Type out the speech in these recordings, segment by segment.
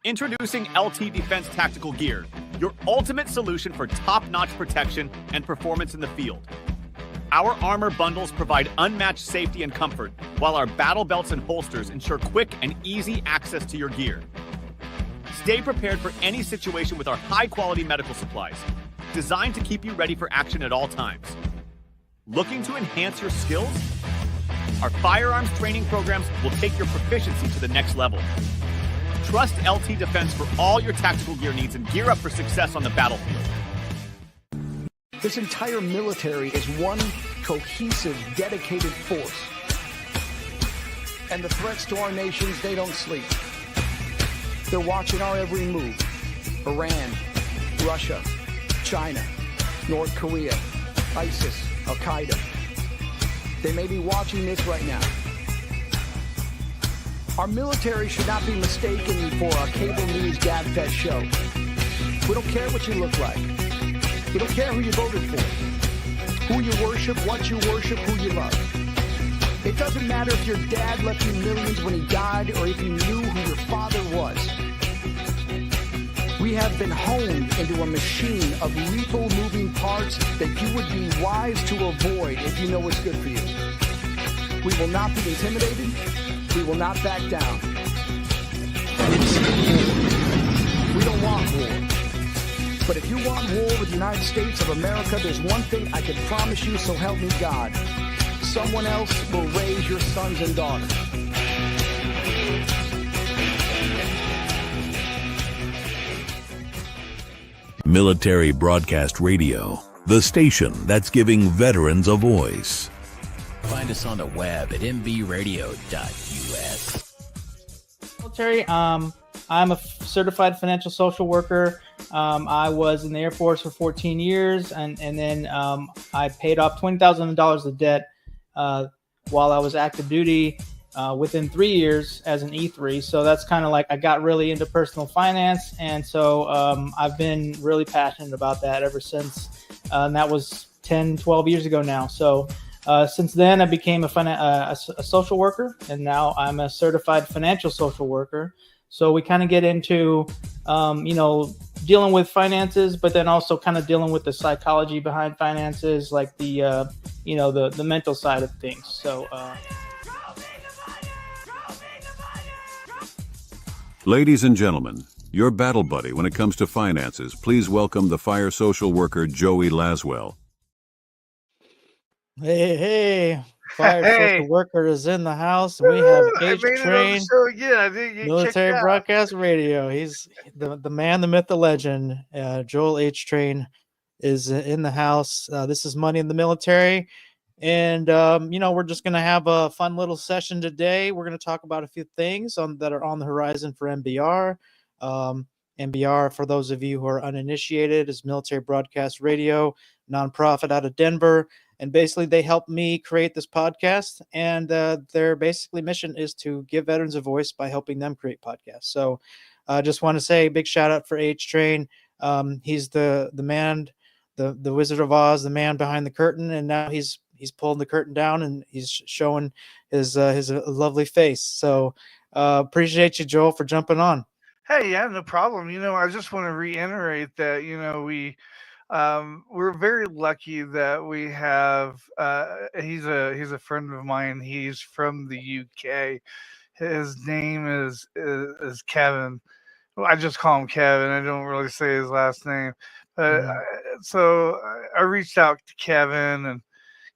Introducing LT Defense Tactical Gear, your ultimate solution for top-notch protection and performance in the field. Our armor bundles provide unmatched safety and comfort, while our battle belts and holsters ensure quick and easy access to your gear. Stay prepared for any situation with our high-quality medical supplies, designed to keep you ready for action at all times. Looking to enhance your skills? Our firearms training programs will take your proficiency to the next level. Trust LT Defense for all your tactical gear needs and gear up for success on the battlefield. This entire military is one cohesive, dedicated force. And the threats to our nations, they don't sleep. They're watching our every move. Iran, Russia, China, North Korea, ISIS, Al-Qaeda. They may be watching this right now. Our military should not be mistaken for a cable news gabfest show. We don't care what you look like. We don't care who you voted for, who you worship, what you worship, who you love. It doesn't matter if your dad left you millions when he died or if you knew who your father was. We have been honed into a machine of lethal moving parts that you would be wise to avoid if you know what's good for you. We will not be intimidated. We will not back down. We don't want war. But if you want war with the United States of America, there's one thing I can promise you, so help me God. Someone else will raise your sons and daughters. Military Broadcast Radio, the station that's giving veterans a voice. Find us on the web at mbradio.us. Military, I'm a certified financial social worker. I was in the Air Force for 14 years, and then I paid off $20,000 of debt while I was active duty within 3 years as an E3. So that's kind of like I got really into personal finance, and so I've been really passionate about that ever since. And that was 10, 12 years ago now. So since then, I became a social worker, and now I'm a certified financial social worker. So we kind of get into, dealing with finances, but then also kind of dealing with the psychology behind finances, like the mental side of things. So. Ladies and gentlemen, your battle buddy when it comes to finances, please welcome the fire social worker, Joey Laswell. Hey, fire social worker is in the house. We have H-Train Military Broadcast Radio. He's the man, the myth, the legend. Joel H-Train is in the house. This is Money in the Military. And, we're just going to have a fun little session today. We're going to talk about a few things that are on the horizon for MBR. MBR, for those of you who are uninitiated, is Military Broadcast Radio, nonprofit out of Denver. And basically, they helped me create this podcast. And their basically mission is to give veterans a voice by helping them create podcasts. So I just want to say a big shout out for H-Train. He's the man, the Wizard of Oz, the man behind the curtain. And now he's pulling the curtain down and he's showing his lovely face. So appreciate you, Joel, for jumping on. Hey, yeah, no problem. I just want to reiterate that, we're very lucky that we have, he's a friend of mine. He's from the UK. His name is Kevin. Well, I just call him Kevin. I don't really say his last name. So I reached out to Kevin and,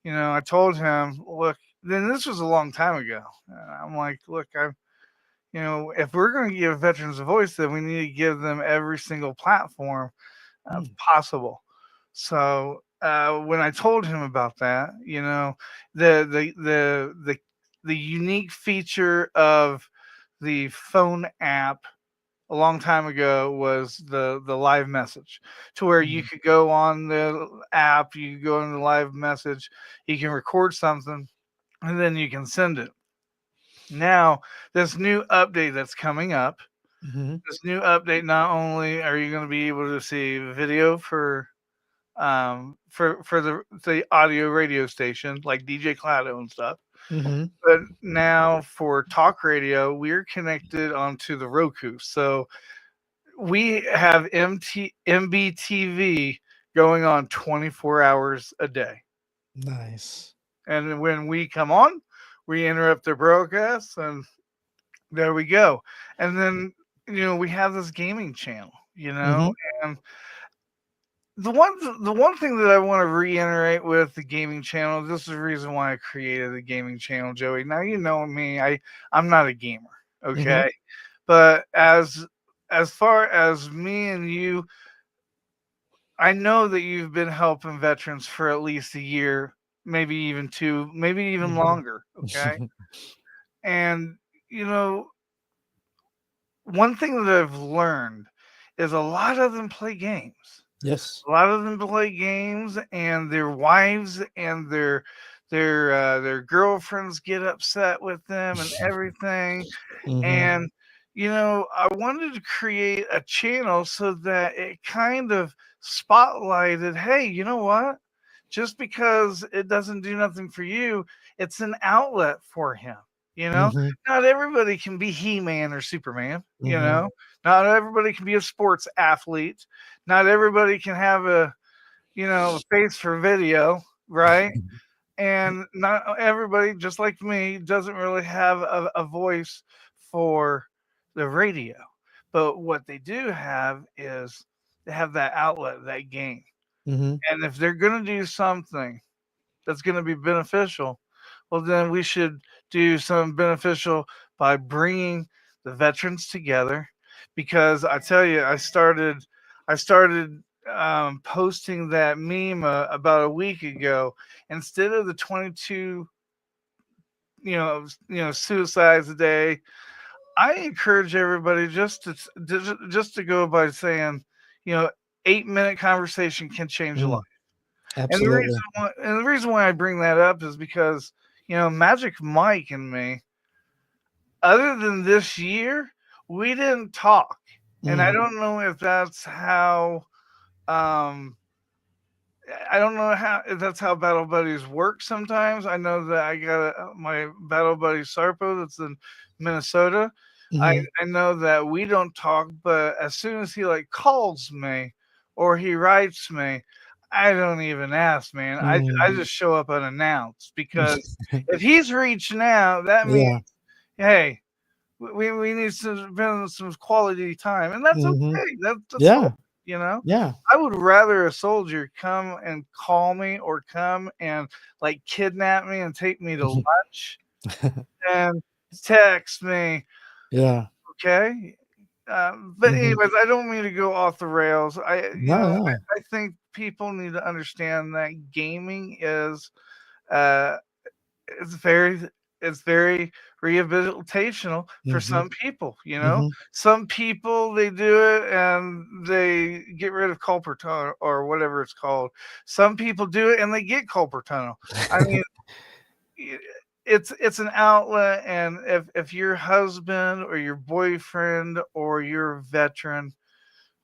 I told him, look, then this was a long time ago. I'm like, look, if we're going to give veterans a voice, then we need to give them every single platform possible. So when I told him about that, the unique feature of the phone app a long time ago was the live message, to where you could go on the app, you could go on the live message, you can record something, and then you can send it. Now, this new update that's coming up, this new update, not only are you going to be able to see video for the audio radio station like DJ Clado and stuff, but now for talk radio, we're connected onto the Roku. So we have MBTV going on 24 hours a day. Nice. And when we come on, we interrupt their broadcasts, and there we go. And then, we have this gaming channel, Mm-hmm. and the one thing that I want to reiterate with the gaming channel, this is the reason why I created the gaming channel, Joey. Now you know me, I'm not a gamer, Mm-hmm. okay? But as far as me and you, I know that you've been helping veterans for at least a year, maybe even two, maybe even longer, okay? And you know, one thing that I've learned is a lot of them play games. Yes. A lot of them play games, and their wives and their girlfriends get upset with them and everything. Mm-hmm. And I wanted to create a channel so that it kind of spotlighted, hey, you know what? Just because it doesn't do nothing for you, it's an outlet for him. Mm-hmm. Not everybody can be He-Man or Superman. Mm-hmm. Not everybody can be a sports athlete. Not everybody can have a face for video, right? And not everybody, just like me, doesn't really have a voice for the radio. But what they do have is they have that outlet, that game. Mm-hmm. And if they're going to do something that's going to be beneficial, well, then we should do something beneficial by bringing the veterans together. Because I tell you, I started posting that meme about a week ago. Instead of the 22, suicides a day, I encourage everybody just to go by saying, 8-minute conversation can change a life. And Absolutely. the reason why I bring that up is because, Magic Mike and me, other than this year, we didn't talk. And I don't know if that's how I don't know if that's how battle buddies work sometimes. I know that I got my battle buddy Sarpo that's in Minnesota. I Mm-hmm. I know that we don't talk, but as soon as he calls me or he writes me, I don't even ask, man. I just show up unannounced because if he's reaching out, that means, Yeah. hey, we need to spend some quality time, and that's Mm-hmm. okay. That's all, Yeah. you know. Yeah. I would rather a soldier come and call me or come and kidnap me and take me to lunch than text me. Yeah. Okay. But Mm-hmm. anyways, I don't mean to go off the rails. No, no. I think people need to understand that gaming is uh, it's very it's very rehabilitational for Mm-hmm. some people. Mm-hmm. Some people, they do it and they get rid of carpal tunnel or whatever it's called. Some people do it and they get carpal tunnel. I mean, it's an outlet, and if your husband or your boyfriend or your veteran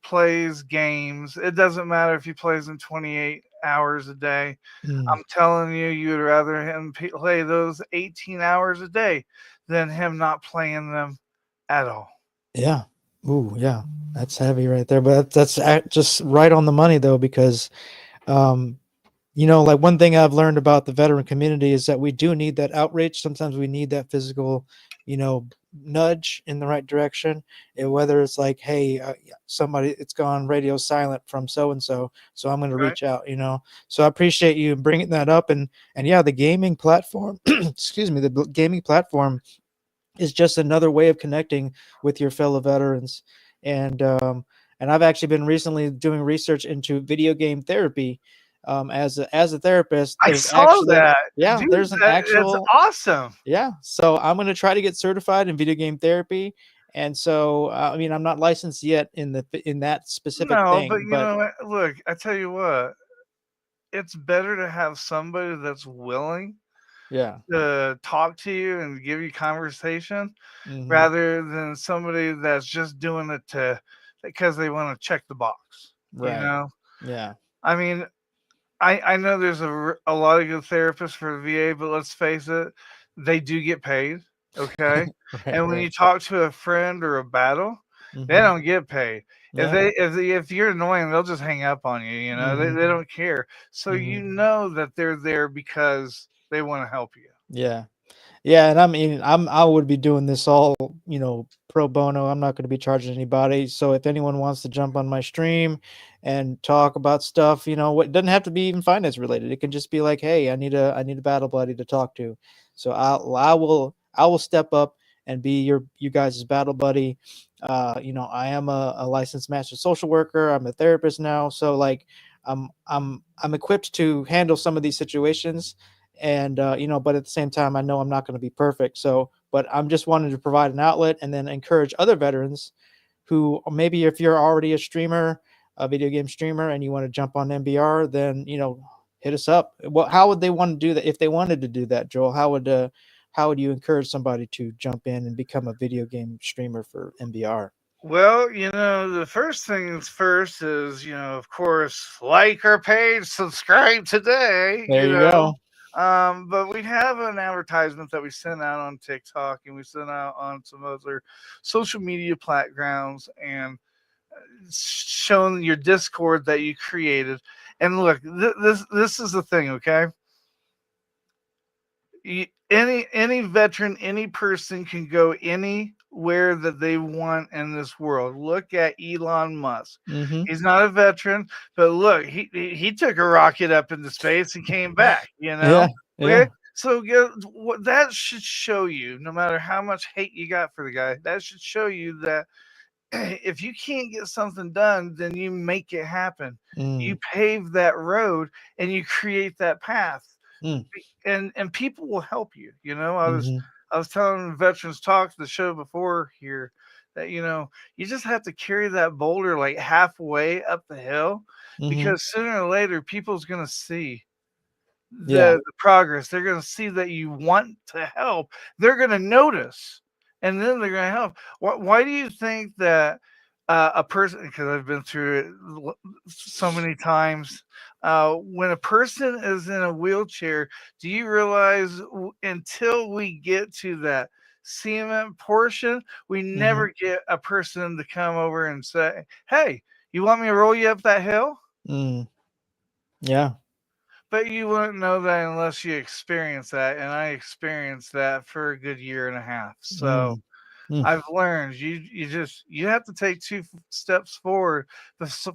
plays games, it doesn't matter if he plays them 28 hours a day. Mm. I'm telling you, you'd rather him play those 18 hours a day than him not playing them at all. Yeah. Ooh, yeah. That's heavy right there, but that's just right on the money though, because um, like one thing I've learned about the veteran community is that we do need that outreach. Sometimes we need that physical, nudge in the right direction. And whether it's like, hey, somebody, it's gone radio silent from so and so, so I'm going to Right? reach out. So I appreciate you bringing that up. And yeah, the gaming platform, excuse me, the gaming platform is just another way of connecting with your fellow veterans. And I've actually been recently doing research into video game therapy. As a therapist, I there's saw actually that, dude. there's an That's actual awesome. so I'm going to try to get certified in video game therapy. And so I mean, I'm not licensed yet in that specific No, but thing, you but know what? Look, I tell you what, it's better to have somebody that's willing yeah. to talk to you and give you conversation Hmm. rather than somebody that's just doing it because they want to check the box. Right. Yeah. I mean, I know there's a lot of good therapists for the VA, but let's face it, they do get paid. Okay. And when Right. you talk to a friend or a battle, They don't get paid. Yeah. If you're annoying, they'll just hang up on you. You know, they don't care. So you know that they're there because they want to help you. Yeah. Yeah, and I mean, I would be doing this all, pro bono. I'm not going to be charging anybody. So if anyone wants to jump on my stream and talk about stuff, what doesn't have to be even finance related. It can just be like, hey, I need a battle buddy to talk to. So I will step up and be you guys' battle buddy. I am a licensed master social worker. I'm a therapist now, so like I'm equipped to handle some of these situations, and but at the same time I know I'm not going to be perfect, so but I'm just wanting to provide an outlet and then encourage other veterans who maybe if you're already a streamer, a video game streamer, and you want to jump on MBR, then hit us up. Well, how would they want to do that if they wanted to do that, Joel? How would you encourage somebody to jump in and become a video game streamer for MBR? Well, the first things first is, of course, like our page, subscribe today, There you go. But we have an advertisement that we send out on TikTok and we send out on some other social media platforms and showing your Discord that you created. And look, this is the thing, okay? Any veteran, any person can go anywhere that they want in this world. Look at Elon Musk. He's not a veteran, but look, he took a rocket up into space and came back. Yeah. Okay. So what that should show you, no matter how much hate you got for the guy, that should show you that if you can't get something done, then you make it happen. You pave that road and you create that path. And people will help you. I was telling Veterans Talk the show before here that you just have to carry that boulder like halfway up the hill, because sooner or later people's gonna see the progress. They're gonna see that you want to help. They're gonna notice, and then they're gonna help. Why do you think that a person? Because I've been through it so many times. When a person is in a wheelchair, do you realize until we get to that cement portion, we never get a person to come over and say, "Hey, you want me to roll you up that hill?" Yeah. But you wouldn't know that unless you experience that, and I experienced that for a good year and a half. So I've learned you have to take two steps forward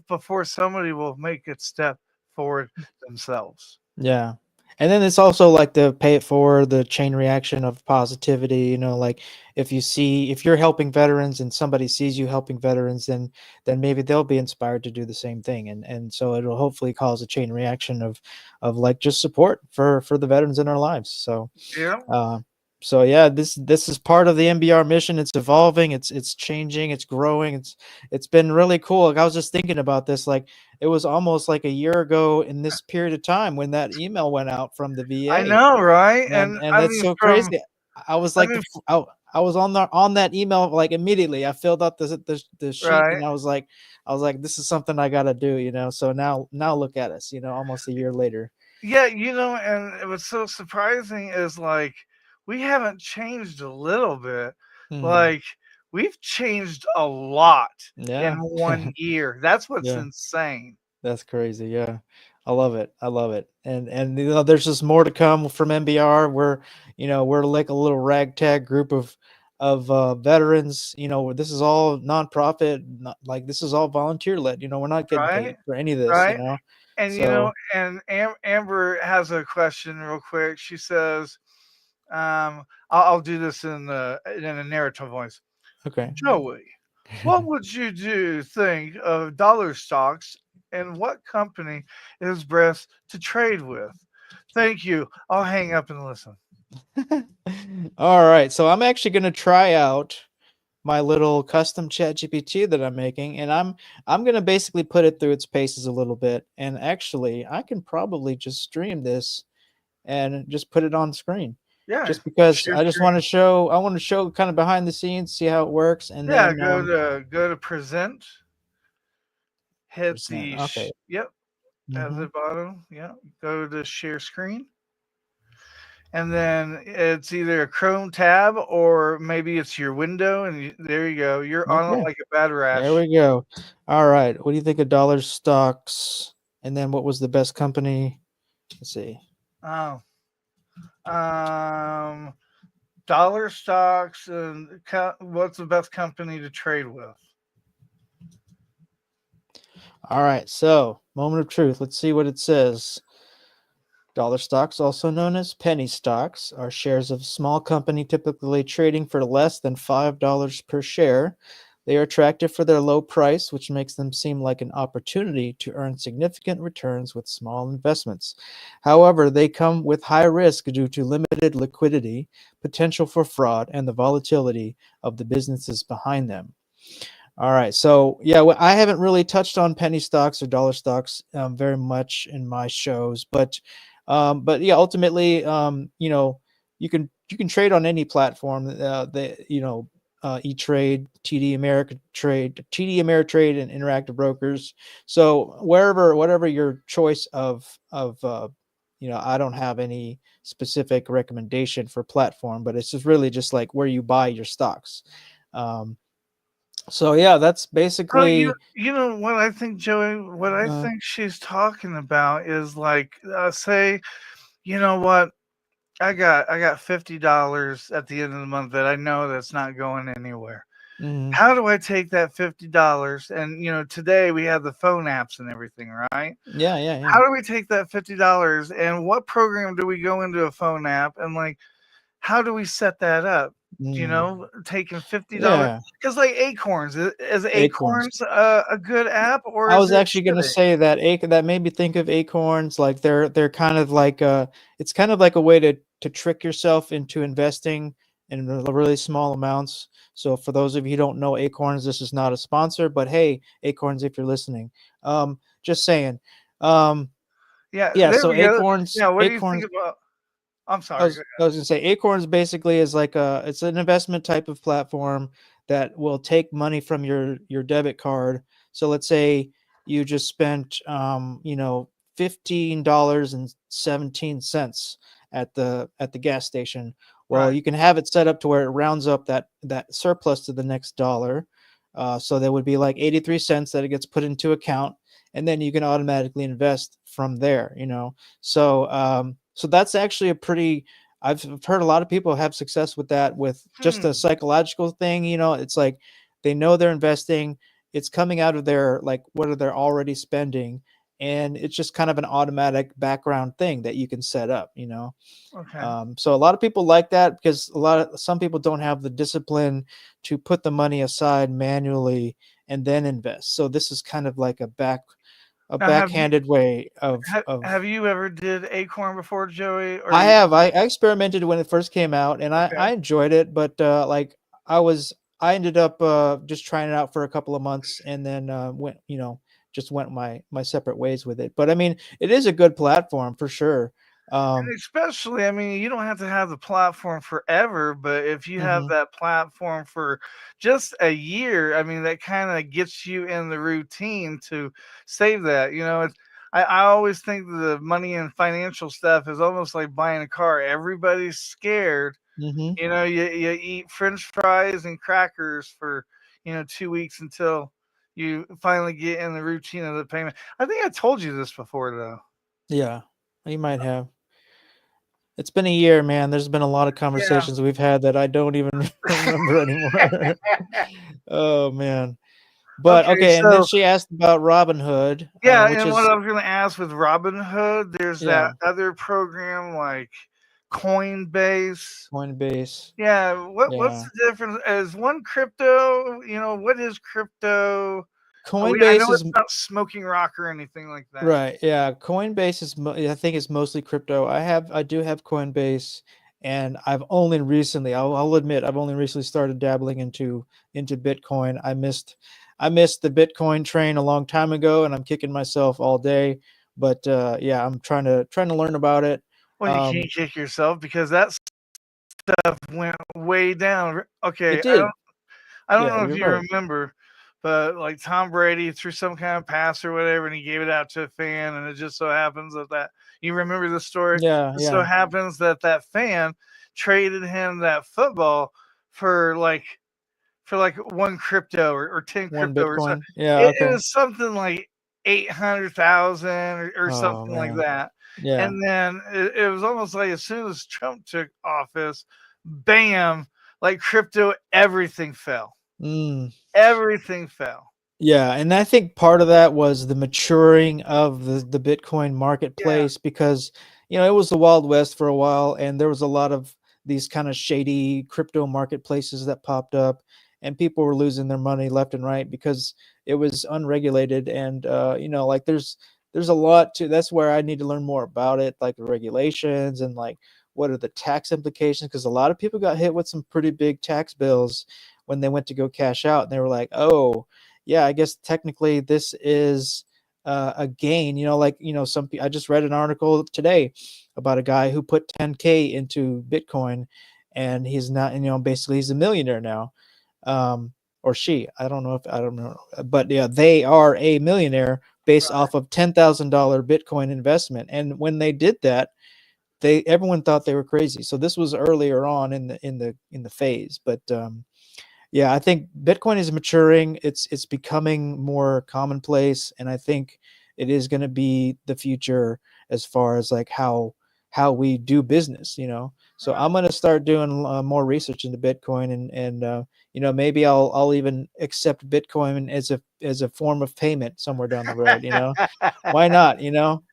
before somebody will make a step forward themselves. Yeah. And then it's also like the pay it forward, the chain reaction of positivity, like if you're helping veterans and somebody sees you helping veterans, then maybe they'll be inspired to do the same thing. And so it'll hopefully cause a chain reaction of like just support for the veterans in our lives. Yeah. So yeah, this is part of the MBR mission. It's evolving, it's changing, it's growing. It's been really cool. Like I was just thinking about this, like it was almost like a year ago in this period of time when that email went out from the VA. I know, right? And I that's mean, so crazy. I was like, I was on that email like immediately. I filled out the sheet, right. and I was like, this is something I got to do, So now look at us, almost a year later. Yeah, and what's so surprising is like we haven't changed a little bit. Like we've changed a lot in 1 year. That's what's insane. That's crazy. Yeah. I love it. I love it. And there's just more to come from MBR. We're like a little ragtag group of veterans. This is all nonprofit, like this is all volunteer led. We're not getting paid for any of this, Right. And and Amber has a question real quick. She says, I'll do this in a narrative voice. Okay. Joey, what would you think of dollar stocks and what company is best to trade with? Thank you. I'll hang up and listen. All right. So I'm actually going to try out my little custom chat GPT that I'm making, and I'm going to basically put it through its paces a little bit. And actually I can probably just stream this and just put it on screen. Yeah. Just because I want to show kind of behind the scenes, see how it works. And then go to present. Hit the okay. Yep. At the bottom. Yeah. Go to share screen. and then it's either a Chrome tab or maybe it's your window, and there you go. You're on it Okay. like a bad rash. There we go. All right. What do you think of dollar stocks? And then what was the best company? Let's see. Oh, dollar stocks and what's the best company to trade with? All right. So, moment of truth. Let's see what it says. Dollar stocks, also known as penny stocks, are shares of a small company typically trading for less than $5 per share. They are attractive for their low price, which makes them seem like an opportunity to earn significant returns with small investments. However, they come with high risk due to limited liquidity, potential for fraud, and the volatility of the businesses behind them. All right. So, yeah, I haven't really touched on penny stocks or dollar stocks very much in my shows, but yeah, ultimately, you can trade on any platform. E-Trade, TD Ameritrade, and Interactive Brokers. So whatever your choice I don't have any specific recommendation for platform, but it's just really just like where you buy your stocks. So yeah, that's Oh, basically. you know what I think, Joey? What I think she's talking about is like, say, you know what? I got $50 at the end of the month that I know that's not going anywhere. Mhm. How do I take that $50? And today we have the phone apps and everything, right? Yeah. How do we take that $50 and what program do we go into a phone app and like how do we set that up? Taking $50 Yeah, because like Acorns is Acorns. Acorns a good app or I is was it actually gonna shitty? say that that made me think of Acorns. Like they're kind of like it's kind of like a way to trick yourself into investing in really small amounts. So for those of you who don't know Acorns, this is not a sponsor, but hey, Acorns, if you're listening, just saying. Um, Yeah, yeah. there So we go. Acorns, Yeah, what do you think Acorns. about? I'm I sorry. was, I was gonna say Acorns basically is like it's an investment type of platform that will take money from your debit card. So let's say you just spent $15.17 at the gas station. Well, Right. you can have it set up to where it rounds up that surplus to the next dollar. So there would be like 83 cents that it gets put into account, and then you can automatically invest from there. So that's actually a pretty. I've heard a lot of people have success with that, with just a Hmm. psychological thing. It's like they know they're investing. It's coming out of their like what they're already spending, and it's just kind of an automatic background thing that you can set up. Okay. So a lot of people like that because some people don't have the discipline to put the money aside manually and then invest. So this is kind of like a Now, backhanded way of. have you ever did Acorn before, Joey? Or I have. I experimented when it first came out, and I, okay. I enjoyed it. But like I ended up just trying it out for a couple of months, and then just went my separate ways with it. But I mean, it is a good platform for sure. And especially, I mean, you don't have to have the platform forever, but if you have Mhm, that platform for just a year, I mean, that kind of gets you in the routine to save that. I always think the money and financial stuff is almost like buying a car. Everybody's scared. mhm. You eat French fries and crackers for 2 weeks until you finally get in the routine of the payment. I think I told you this before, though. Yeah, you might have. It's been a year, man. There's been a lot of Yeah. conversations we've had that I don't even remember anymore. Oh man. But Okay, okay, and then so she asked about Robinhood, yeah, which and what is I was gonna ask with Robinhood, there's that yeah, other program like Coinbase. Coinbase. Yeah, what's Yeah. the difference? Is one crypto? What is crypto? I know Coinbase is it's not smoking rock or anything like that. right. Yeah, Coinbase is I think it's mostly crypto. I do have Coinbase, and I'll admit I've only recently started dabbling into Bitcoin. I missed the Bitcoin train a long time ago, and I'm kicking myself all day. But yeah, I'm trying to learn about it. Well, you Um, can't kick yourself because that stuff went way down. Okay, it did. I don't Yeah, know if you're you right. remember, but like Tom Brady threw some kind of pass or whatever, and he gave it out to a fan, and it just so happens that you remember the story. Yeah, It so yeah. happens that fan traded him that football for like one crypto or 10 1 crypto or so. Bitcoin. Yeah, It okay. was something like 800,000 or Oh something like man. that. Yeah. And then it was almost like as soon as Trump took office, bam, like crypto, everything fell. Mm. Everything fell. Yeah, and I think part of that was the maturing of the Bitcoin Yeah. marketplace because, it was the Wild West for a while, and there was a lot of these kind of shady crypto marketplaces that popped up, and people were losing their money left and right because it was unregulated. And like there's a lot to that's where I need to learn more about it, like the regulations and like what are the tax implications, because a lot of people got hit with some pretty big tax bills when they went to go cash out, and they were like, oh yeah, I guess technically this is a gain. I just read an article today about a guy who put 10K into Bitcoin, and he's not, basically he's a millionaire now, or she. I don't know, but yeah, they are a millionaire based off of $10,000 Bitcoin investment. And when they did that, everyone thought they were crazy. So this was earlier on in the phase, but yeah, I think Bitcoin is maturing. It's becoming more commonplace, and I think it is going to be the future as far as like how we do business. So I'm going to start doing more research into Bitcoin, and maybe I'll even accept Bitcoin as a form of payment somewhere down the road. Why not?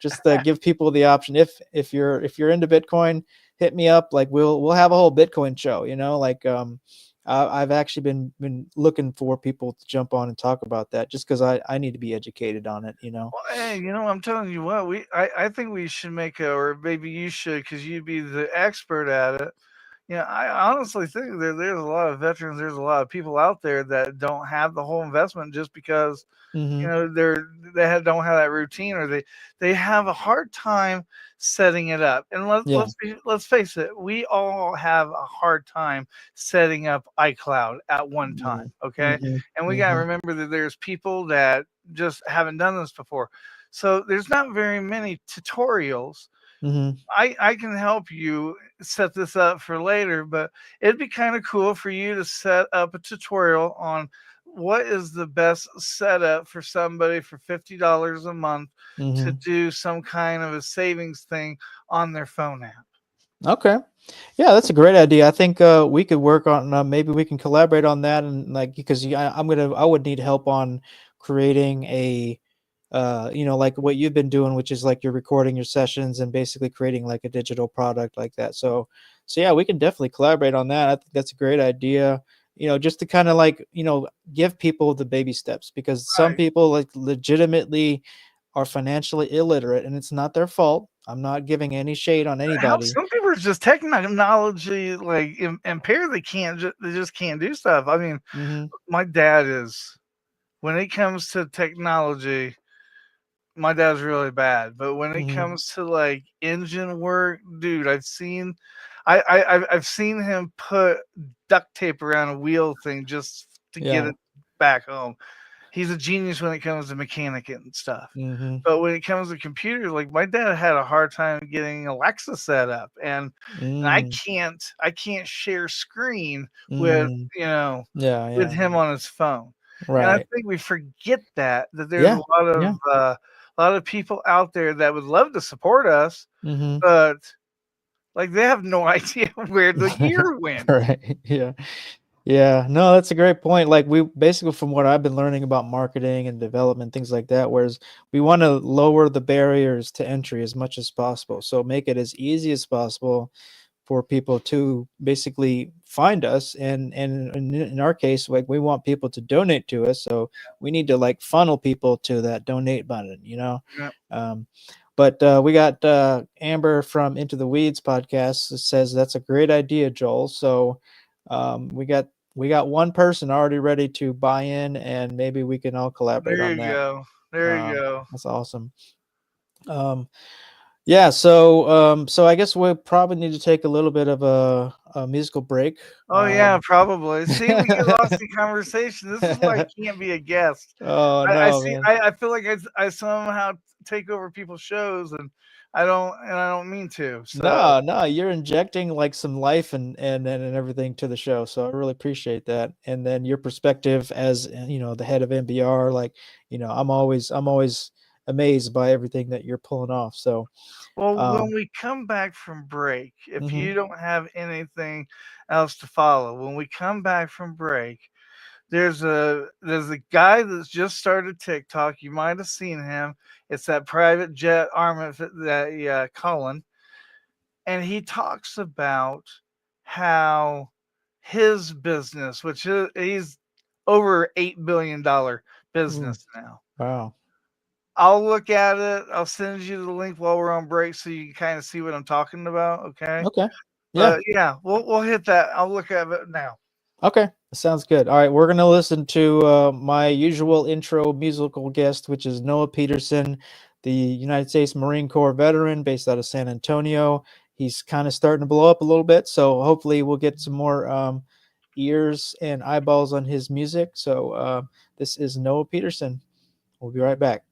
Just give people the option. If you're into Bitcoin, hit me up. Like we'll have a whole Bitcoin show. Like I've actually been looking for people to jump on and talk about that, just because I need to be educated on it. Well, hey, I'm telling you what, I think we should make or maybe you should, because you'd be the expert at it. I honestly think there's a lot of veterans, there's a lot of people out there that don't have the whole investment just because Mm-hmm. don't have that routine, or they have a hard time setting it up. And Yeah. let's face it, we all have a hard time setting up iCloud at one time, okay? Mm-hmm. And we got to Mm-hmm. remember that there's people that just haven't done this before, so there's not very many tutorials. Mm-hmm. I can help you set this up for later, but it'd be kind of cool for you to set up a tutorial on what is the best setup for somebody for $50 a month to Mm-hmm. do some kind of a savings thing on their phone app. Okay. Yeah, that's a great idea. I think we could work on maybe we can collaborate on that, and like because I would need help on creating a like what you've been doing, which is like you're recording your sessions and basically creating like a digital product like that. So yeah, we can definitely collaborate on that. I think that's a great idea. Just to kind of like, give people the baby steps, because some Right. people like legitimately are financially illiterate, and it's not their fault. I'm not giving any shade on How anybody. some people are just technology like impaired. They just can't do stuff. I mean, Hmm. my dad is, when it comes to technology, my dad's really bad. But when it Hmm. comes to like engine work, dude, I've seen him put duct tape around a wheel thing just to get Yeah. it back home. He's a genius when it comes to mechanic and stuff. Hmm. But when it comes to computers, like my dad had a hard time getting Alexa set up, and Mm. I can't share screen with Mm. you know Yeah. with Yeah. him on his phone. And I Right. think we forget that there's Yeah. Yeah. a lot of people out there that would love to support us, Hmm. but like they have no idea where the gear went. Right. Yeah. Yeah, no, that's a great point. Like we basically, from what I've been learning about marketing and development, things like that, whereas we want to lower the barriers to entry as much as possible. So make it as easy as possible for people to basically find us. And in our case, like we want people to donate to us. So we need to like funnel people to that donate button. Yeah. Um, but we got Amber from Into the Weeds podcast that says that's a great idea, Joel. So we got one person already ready to buy in, and maybe we can all collaborate There on you that. go. There you go. That's awesome. Um, Yeah, so I guess we'll probably need to take a little bit of a musical break. Oh yeah, probably. See, we get lost in conversation. This is why I can't be a guest. Oh I no, see. man. I feel like I somehow take over people's shows, and I don't mean to. So No, you're injecting like some life and everything to the show. So I really appreciate that. And then your perspective as the head of NBR, like, I'm always amazed by everything that you're pulling off. So well, um when we come back from break, if mhm. you don't have anything else to follow, when we come back from break, there's a guy that's just started TikTok. You might have seen him. It's that private jet arm that Colin, and he talks about how his business, which is he's over $8 billion Mm, business now. wow. I'll look at it. I'll send you the link while we're on break so you can kind of see what I'm talking about. Okay. Okay. Yeah. But yeah, we'll hit that. I'll look at it now. Okay, sounds good. All right, we're gonna listen to my usual intro musical guest, which is Noah Peterson, the United States Marine Corps veteran based out of San Antonio. He's kind of starting to blow up a little bit, so hopefully we'll get some more ears and eyeballs on his music. So this is Noah Peterson. We'll be right back.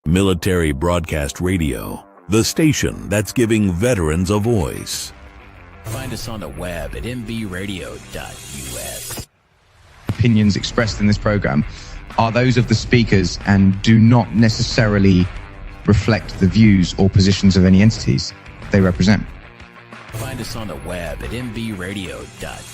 Military Broadcast Radio, the station that's giving veterans a voice. Find us on the web at mbradio.us. Opinions expressed in this program are those of the speakers and do not necessarily reflect the views or positions of any entities they represent. Find us on the web at mbradio.us.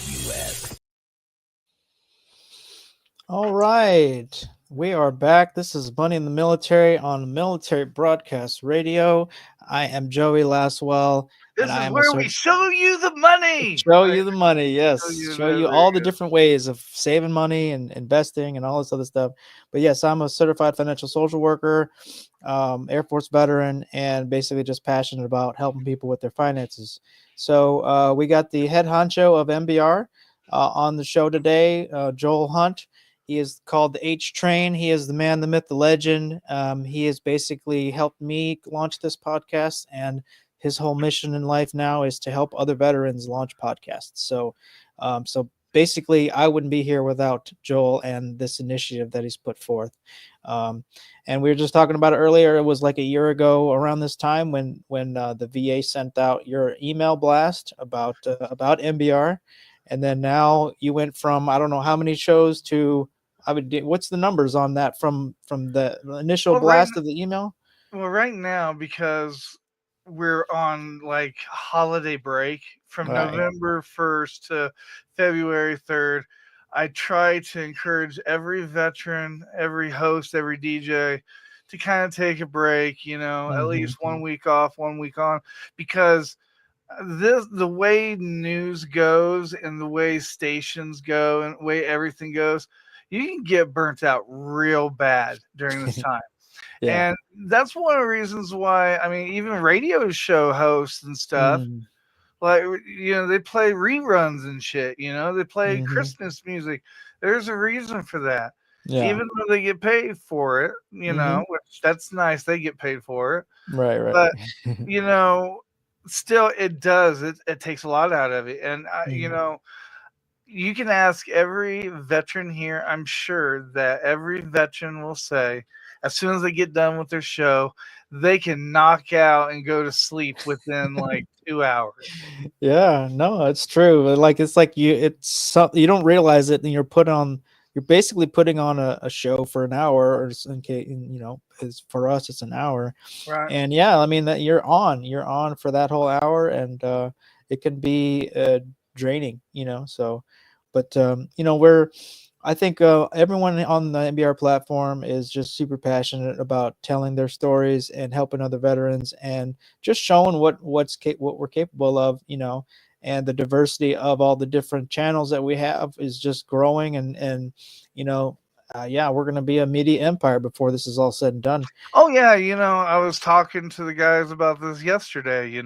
All right. We are back. This is Money in the Military on Military Broadcast Radio. I am Joey Laswell. This is where we show you the money. Show you the money, yes. Show you all the good. different ways of saving money and investing and all this other stuff. But yes, I'm a certified financial social worker, Air Force veteran, and basically just passionate about helping people with their finances. So we got the head honcho of MBR on the show today, Joel Hunt. He is called the H Train. He is the man, the myth, the legend. He has basically helped me launch this podcast, and his whole mission in life now is to help other veterans launch podcasts. So basically, I wouldn't be here without Joel and this initiative that he's put forth. And we were just talking about it earlier. It was like a year ago around this time when the VA sent out your email blast about MBR. And then now you went from, I don't know how many shows to I would. What's the numbers on that from the initial blast of the email? Well, right now, because we're on like holiday break from November 1st to February 3rd, I try to encourage every veteran, every host, every DJ to kind of take a break, at least 1 week off, 1 week on, because the way news goes and the way stations go and the way everything goes, you can get burnt out real bad during this time. Yeah. And that's one of the reasons why, I mean, even radio show hosts and stuff, like, they play reruns and shit, they play Christmas music. There's a reason for that. Yeah. Even though they get paid for it, which that's nice. They get paid for it. Right. But, still it does. It takes a lot out of it. And, you can ask every veteran here. I'm sure that every veteran will say, as soon as they get done with their show, they can knock out and go to sleep within like 2 hours. Yeah, no, it's true. It's like you don't realize it, and you're basically putting on a show for an hour, or in case, is for us it's an hour. Right. And yeah, I mean that you're on for that whole hour, and it can be draining, so, but I think everyone on the MBR platform is just super passionate about telling their stories and helping other veterans and just showing what we're capable of, and the diversity of all the different channels that we have is just growing, and we're going to be a media empire before this is all said and done. Oh yeah, I was talking to the guys about this yesterday.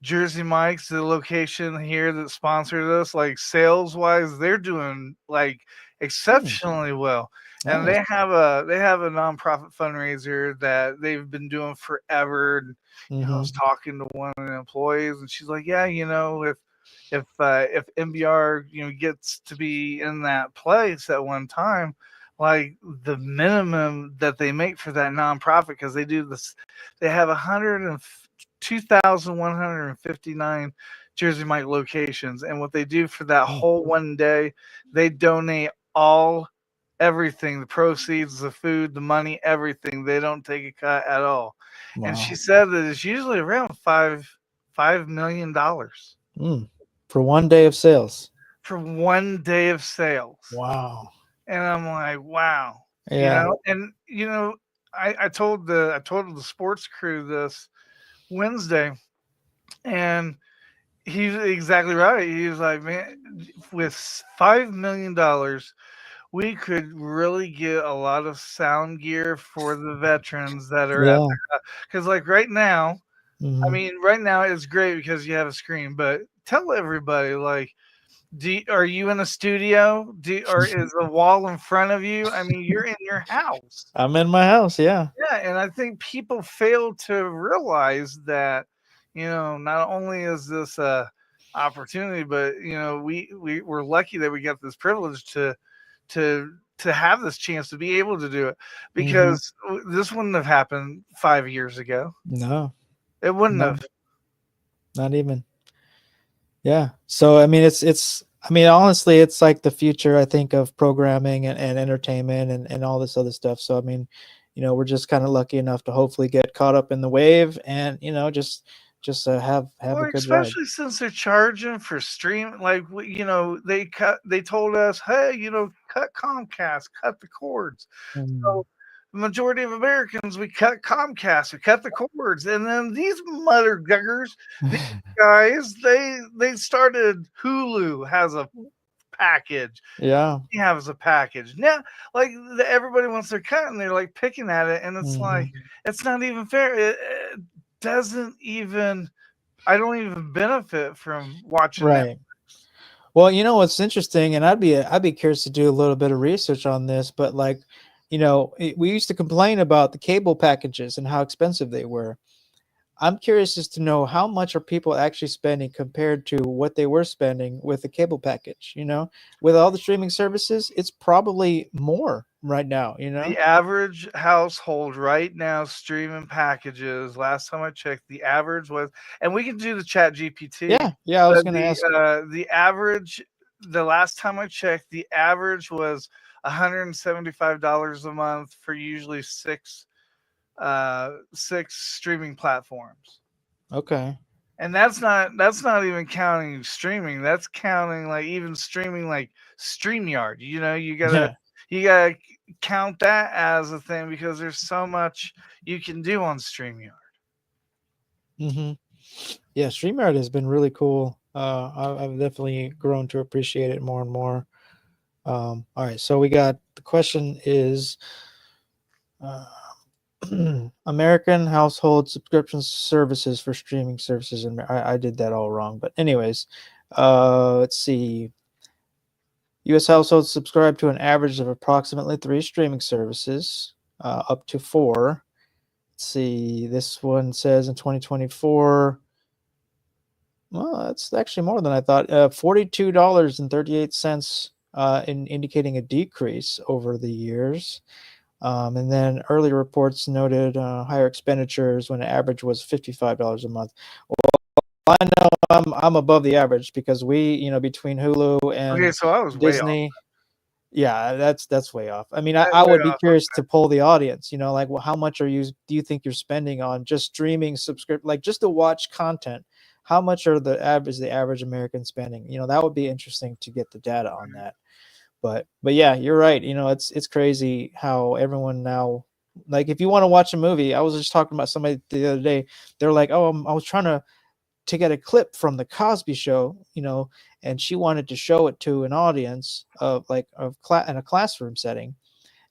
Jersey Mike's, the location here that sponsored us, like sales wise, they're doing like exceptionally well. And Nice. they have a nonprofit fundraiser that they've been doing forever. And I was talking to one of the employees, and she's like, "Yeah, if MBR gets to be in that place at one time, like the minimum that they make for that nonprofit, because they do this, they have 2,159 Jersey Mike locations, and what they do for that whole one day, they donate everything, the proceeds, the food, the money, everything. They don't take a cut at all." Wow. And she said that it's usually around $5 million for one day of sales. For one day of sales. Wow. And I'm like, wow. Yeah. I told the sports crew this Wednesday, and he's exactly right. He was like, man, with $5 million, we could really get a lot of sound gear for the veterans that are out there. Because like right now, I mean, right now it's great because you have a screen, but tell everybody, like, are you in a studio? Or is a wall in front of you? I mean, you're in your house. I'm in my house, yeah. Yeah, and I think people fail to realize that, not only is this a opportunity, but we're lucky that we got this privilege to have this chance to be able to do it, because this wouldn't have happened 5 years ago. No, it wouldn't have. Not even. Yeah. So, I mean, honestly, it's like the future, I think, of programming and entertainment and all this other stuff. So, I mean, we're just kind of lucky enough to hopefully get caught up in the wave and, just have a good especially ride. Since they're charging for stream, like, they told us, hey, cut Comcast, cut the cords. So the majority of Americans, we cut Comcast, we cut the cords, and then these mother guggers, these guys, they started Hulu has a package. Yeah, he has a package now. Like everybody wants their cut, and they're like picking at it, and it's like it's not even fair. It doesn't even. I don't even benefit from watching right. Well, what's interesting, and I'd be curious to do a little bit of research on this, but like, we used to complain about the cable packages and how expensive they were. I'm curious as to know how much are people actually spending compared to what they were spending with the cable package. With all the streaming services, it's probably more right now. The average household right now streaming packages. Last time I checked, the average was, and we can do the Chat GPT. Yeah. I was going to ask. The average the last time I checked, the average was $175 a month for usually six streaming platforms. Okay. And that's not even counting streaming. That's counting like even streaming like StreamYard. You know, you Yeah. gotta count that as a thing because there's so much you can do on StreamYard. Mm-hmm. Yeah, StreamYard has been really cool. I've definitely grown to appreciate it more and more. All right, so we got the question is uh, American household subscription services for streaming services, and I did that all wrong. But anyways, let's see. U.S. households subscribe to an average of approximately 3 streaming services, up to 4. Let's see. This one says in 2024. Well, that's actually more than I thought. $42.38, indicating a decrease over the years. And then earlier reports noted higher expenditures when the average was $55 a month. Well, I know I'm above the average because between Hulu Okay, and so I was way off. Disney, yeah, that's way off. I mean, Way I would be off. curious to poll the audience. Like, well, how much do you think you're spending on just streaming like just to watch content? How much are the average American spending? That would be interesting to get the data on that. But yeah, you're right. It's crazy how everyone now, like, if you want to watch a movie, I was just talking about somebody the other day. They're like, oh, I was trying to get a clip from the Cosby Show, and she wanted to show it to an audience in a classroom setting.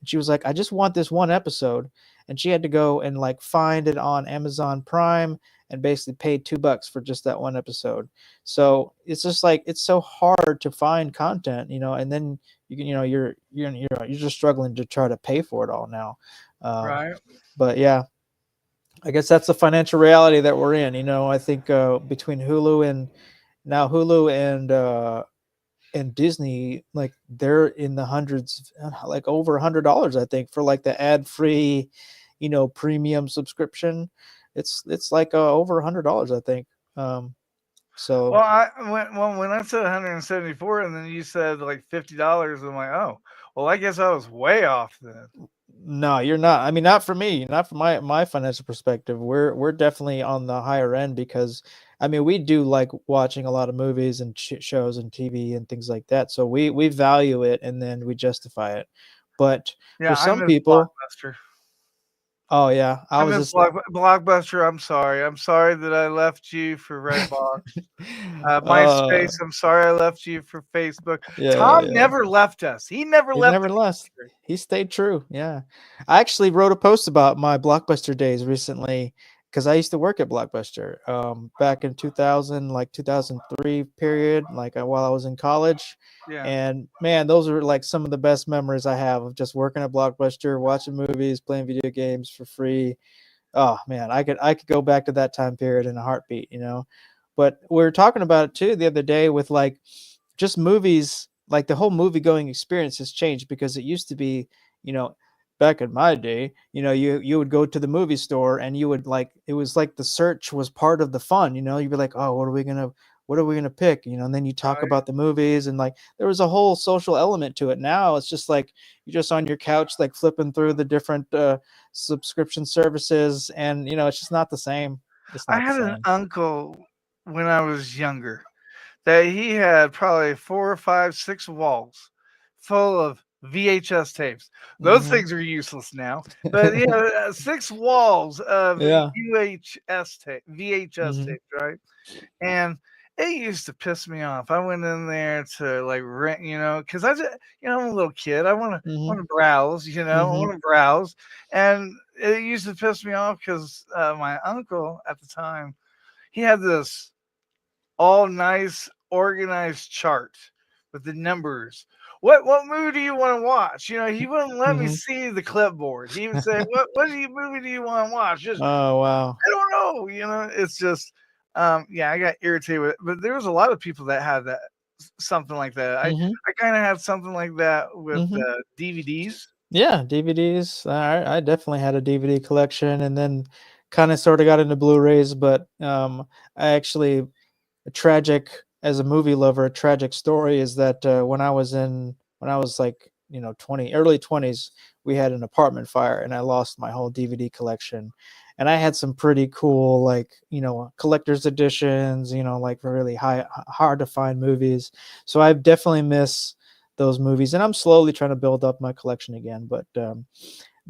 And she was like, I just want this one episode. And she had to go and like find it on Amazon Prime and basically pay $2 for just that one episode. So it's just like, it's so hard to find content, and then you're just struggling to try to pay for it all now. Right. But yeah, I guess that's the financial reality that we're in. I think between Hulu and Disney, like they're in the hundreds, like over $100, I think, for like the ad-free, premium subscription. It's like over $100, I think. So when I said 174, and then you said like $50, I'm like, oh, well, I guess I was way off then. no, you're not. I mean, not for me, not from my financial perspective. We're definitely on the higher end because, I mean, we do like watching a lot of movies and shows and TV and things like that. So we value it and then we justify it. But for some people, Blockbuster. Oh yeah, I miss Blockbuster. I'm sorry that I left you for Redbox. MySpace. I'm sorry I left you for Facebook. Tom never left us. He never left. He stayed true. Yeah, I actually wrote a post about my Blockbuster days recently because I used to work at Blockbuster back in 2003 period, like while I was in college. Yeah. And man, those are like some of the best memories I have of just working at Blockbuster, watching movies, playing video games for free. Oh man, I could go back to that time period in a heartbeat, But we were talking about it too the other day with like just movies, like the whole movie going experience has changed because it used to be, back in my day, you would go to the movie store and you would like, it was like the search was part of the fun, you'd be like, oh, what are we gonna pick, and then you talk about the movies and like there was a whole social element to it. Now it's just like you're just on your couch like flipping through the different subscription services and it's just not the same. I had an uncle when I was younger that he had probably 4 or 5, 6 walls full of VHS tapes. Those things are useless now, but 6 walls of VHS tapes, right? And it used to piss me off. I went in there to like rent, because I'm a little kid. I want to browse, I want to browse, and it used to piss me off because my uncle at the time, he had this all nice organized chart with the numbers. What movie do you want to watch? He wouldn't let me see the clipboard. He would say, "What movie do you want to watch?" Just oh wow, I don't know. It's just I got irritated with it. But there was a lot of people that had that something like that. I kind of had something like that with DVDs. Yeah, DVDs. I definitely had a DVD collection, and then kind of sort of got into Blu-rays. But I actually a tragic as a movie lover, a tragic story is that when I was like early 20s, we had an apartment fire and I lost my whole DVD collection. And I had some pretty cool, like, collector's editions, like really hard to find movies. So I definitely miss those movies, and I'm slowly trying to build up my collection again. But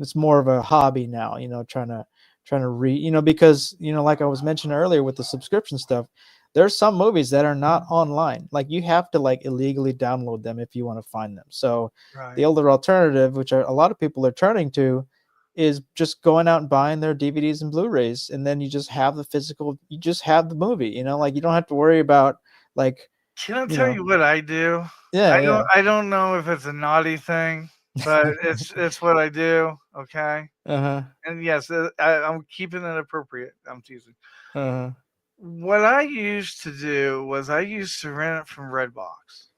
it's more of a hobby now, trying to read, because, like I was mentioning earlier with the subscription stuff, there's some movies that are not online. Like you have to like illegally download them if you want to find them. So the older alternative, which a lot of people are turning to, is just going out and buying their DVDs and Blu-rays, and then you just have you just have the movie, like you don't have to worry about like. Can I tell you what I do? Yeah, I don't know if it's a naughty thing, but it's what I do. Okay. Uh-huh. And yes, I'm keeping it appropriate. I'm teasing. Uh-huh. What I used to do was I used to rent it from Redbox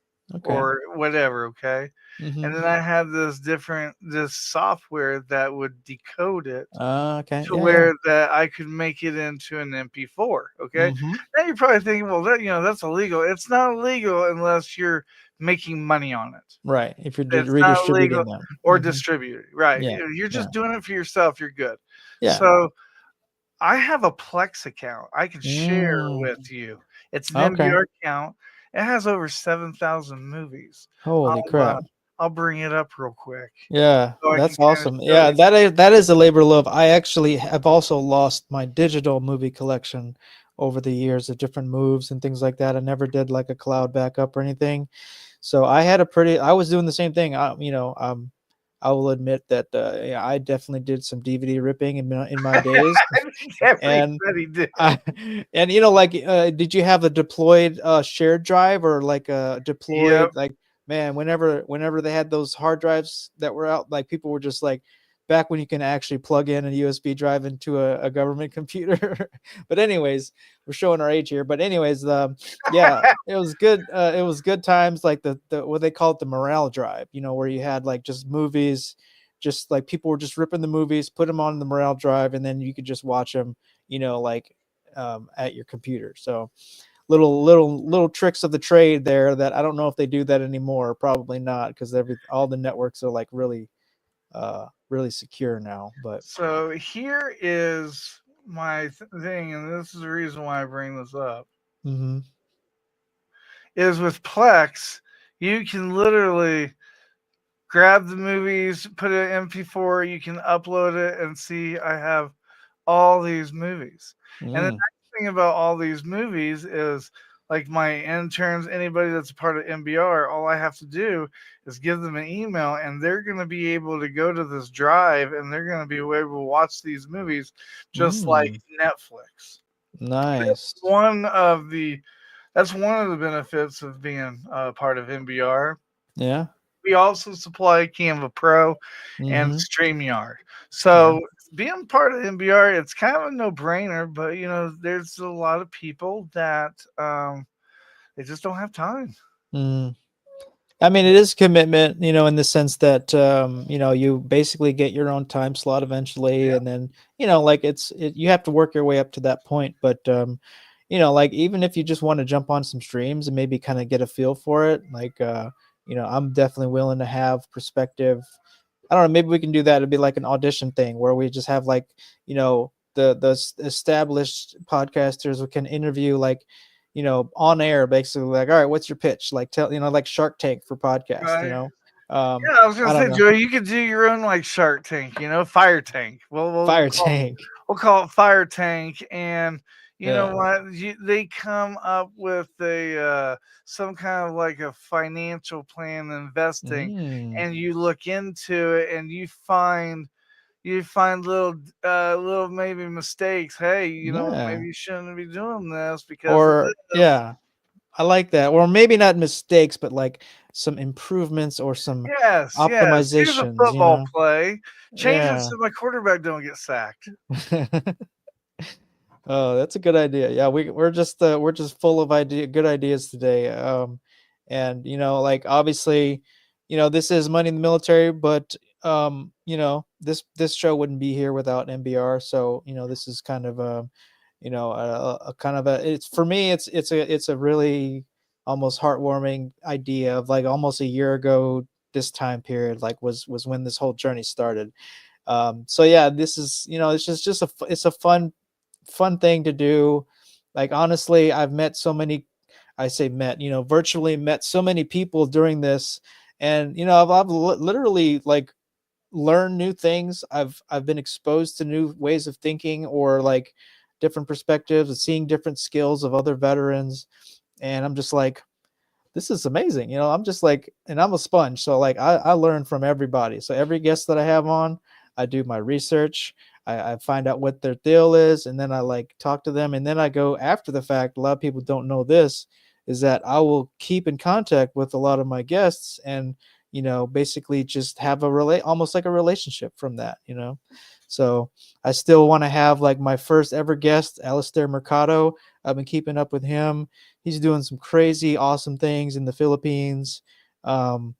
or whatever. Okay. Mm-hmm. And then I had this software that would decode it Okay. to where that I could make it into an MP4. Okay. Mm-hmm. Now you're probably thinking, well, that's illegal. It's not illegal unless you're making money on it. Right. If you're It's not redistributing legal them. or Mhm. distributed. Right. Yeah. You're just doing it for yourself. You're good. Yeah. So I have a Plex account I can share Mm. with you. It's an Okay. MBR account. It has over 7,000 movies. Holy crap. I'll bring it up real quick. Yeah, so I that's can kinda awesome. show Yeah, you. that is a labor of love. I actually have also lost my digital movie collection over the years of different moves and things like that. I never did like a cloud backup or anything. So I was doing the same thing. I will admit that yeah, I definitely did some DVD ripping in my days. And Everybody did. and like did you have a deployed shared drive or like a deployed Yep. like, man, whenever they had those hard drives that were out, like people were just like, back when you can actually plug in a USB drive into a government computer. But anyways, we're showing our age here. But anyways, yeah, it was good. It was good times, like the what they call it, the morale drive, where you had like just movies, just like people were just ripping the movies, put them on the morale drive, and then you could just watch them, like at your computer. So little tricks of the trade there that I don't know if they do that anymore. Probably not, because all the networks are like really really secure now. But So here is my thing, and this is the reason why I bring this up. mm-hmm. Is with Plex, you can literally grab the movies, put it in MP4, you can upload it and see I have all these movies. And the nice thing about all these movies is, like my interns, anybody that's a part of MBR, all I have to do is give them an email and they're going to be able to go to this drive and they're going to be able to watch these movies just like Netflix. Nice. That's one of the benefits of being a part of MBR. Yeah. We also supply Canva Pro and Mhm. StreamYard. So being part of MBR, it's kind of a no-brainer, but there's a lot of people that they just don't have time. I mean, it is commitment, in the sense that you basically get your own time slot eventually, and then like you have to work your way up to that point. But like even if you just want to jump on some streams and maybe kind of get a feel for it, like I'm definitely willing to have perspective. I don't know, maybe we can do that. It'd be like an audition thing where we just have like, the established podcasters who can interview like, on air, basically like, all right, what's your pitch? Like tell, like Shark Tank for podcast, Right. Yeah, I was gonna say, Joey, you could do your own like Shark Tank, Fire Tank. Tank. We'll call it Fire Tank, and you know what? They come up with a some kind of like a financial plan investing, and you look into it, and you find little maybe mistakes. Hey, maybe you shouldn't be doing this because of this. I like that. Or maybe not mistakes, but like some improvements or some Yes. Here's a optimizations, football play. Change it Yeah. so my quarterback don't get sacked. Oh, that's a good idea. Yeah, we're just full of good ideas today. And like obviously, this is Money in the Military, but this show wouldn't be here without MBR. So this is kind of a kind of a, it's for me, it's a really almost heartwarming idea of like almost a year ago this time period, like was when this whole journey started. So yeah, this is, it's just it's a fun thing to do. Like honestly, I've met so many, I say met, virtually met so many people during this, and I've literally like learned new things. I've been exposed to new ways of thinking, or like different perspectives, and seeing different skills of other veterans, and I'm just like, this is amazing. I'm just like, and I'm a sponge. So like I learn from everybody. So every guest that I have on, I do my research. I find out what their deal is, and then I like talk to them, and then I go after the fact. A lot of people don't know this, is that I will keep in contact with a lot of my guests, and basically just have almost like a relationship from that. So I still want to have like my first ever guest, Alistair Mercado. I've been keeping up with him. He's doing some crazy, awesome things in the Philippines. And